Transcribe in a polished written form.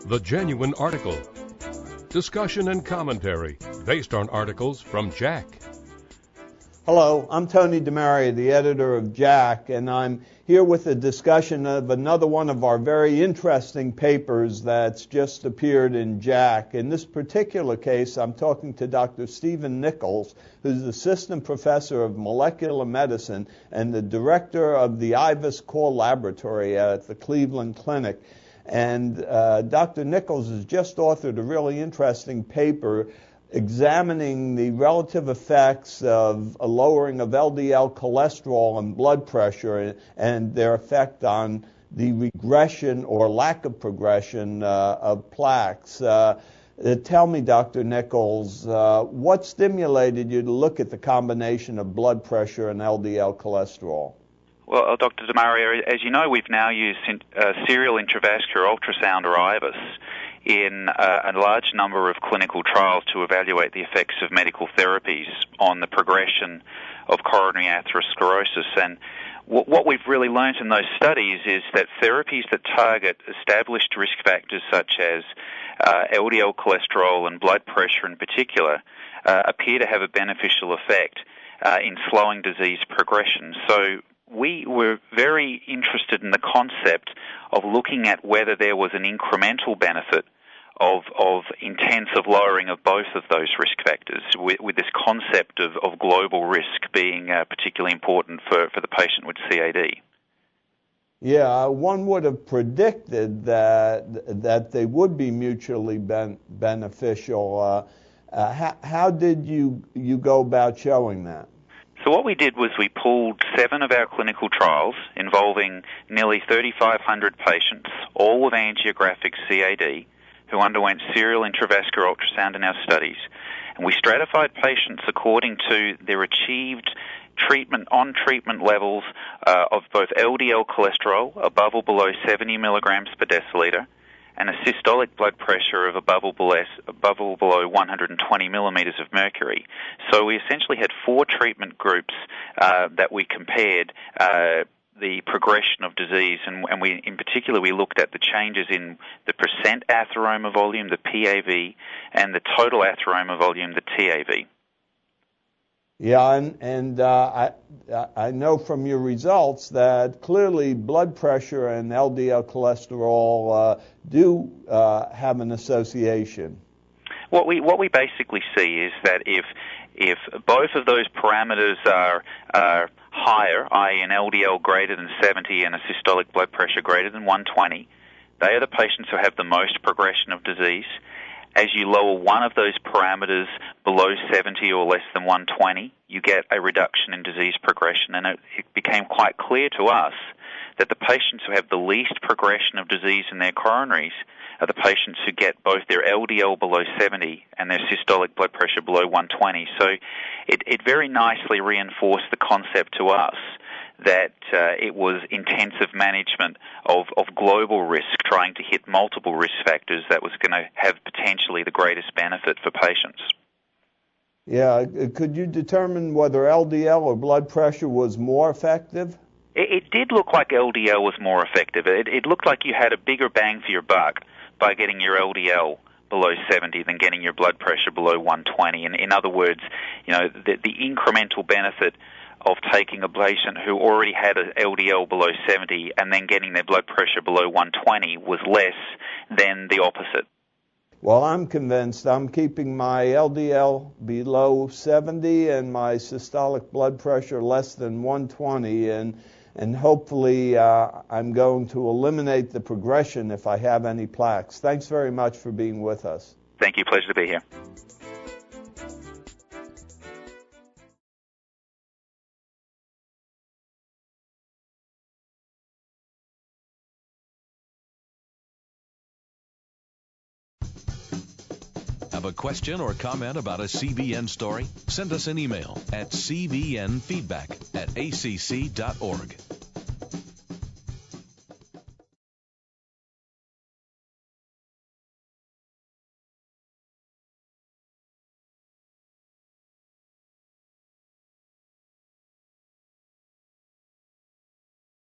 The Genuine Article. Discussion and commentary based on articles from JACC. Hello, I'm Tony DeMaria, the editor of JACC, and I'm here with a discussion of another one of our very interesting papers that's just appeared in JACC. In this particular case, I'm talking to Dr. Stephen Nichols, who's assistant professor of molecular medicine and the director of the Atheroscl laboratory at the Cleveland Clinic. And Dr. Nichols has just authored a really interesting paper examining the relative effects of a lowering of LDL cholesterol and blood pressure and their effect on the regression or lack of progression of plaques. Tell me, Dr. Nichols, what stimulated you to look at the combination of blood pressure and LDL cholesterol? Well, Dr. DeMaria, as you know, we've now used serial intravascular ultrasound, or IVUS, in a large number of clinical trials to evaluate the effects of medical therapies on the progression of coronary atherosclerosis. And what we've really learned in those studies is that therapies that target established risk factors such as LDL cholesterol and blood pressure in particular appear to have a beneficial effect in slowing disease progression. So we were very interested in the concept of looking at whether there was an incremental benefit of intensive lowering of both of those risk factors, with this concept of global risk being particularly important for the patient with CAD. Yeah, one would have predicted that they would be mutually beneficial. How did you go about showing that? So what we did was we pooled 7 of our clinical trials involving nearly 3,500 patients, all with angiographic CAD, who underwent serial intravascular ultrasound in our studies. And we stratified patients according to their achieved on-treatment levels of both LDL cholesterol above or below 70 milligrams per deciliter, and a systolic blood pressure of above or below 120 millimeters of mercury. So we essentially had 4 treatment groups that we compared the progression of disease, and we, in particular, we looked at the changes in the percent atheroma volume, the PAV, and the total atheroma volume, the TAV. Yeah, and I know from your results that clearly blood pressure and LDL cholesterol do have an association. What we basically see is that if both of those parameters are higher, i.e. an LDL greater than 70 and a systolic blood pressure greater than 120, they are the patients who have the most progression of disease. As you lower one of those parameters below 70 or less than 120, you get a reduction in disease progression. And it became quite clear to us that the patients who have the least progression of disease in their coronaries are the patients who get both their LDL below 70 and their systolic blood pressure below 120. So it very nicely reinforced the concept to us that it was intensive management of global risk, trying to hit multiple risk factors that was going to have potentially the greatest benefit for patients. Yeah, could you determine whether LDL or blood pressure was more effective? It did look like LDL was more effective. It looked like you had a bigger bang for your buck by getting your LDL below 70 than getting your blood pressure below 120. And in other words, you know, the incremental benefit of taking a patient who already had an LDL below 70 and then getting their blood pressure below 120 was less than the opposite. Well, I'm convinced. I'm keeping my LDL below 70 and my systolic blood pressure less than 120, and hopefully I'm going to eliminate the progression if I have any plaques. Thanks very much for being with us. Thank you. Pleasure to be here. Have a question or comment about a CBN story? Send us an email at cbnfeedback@acc.org.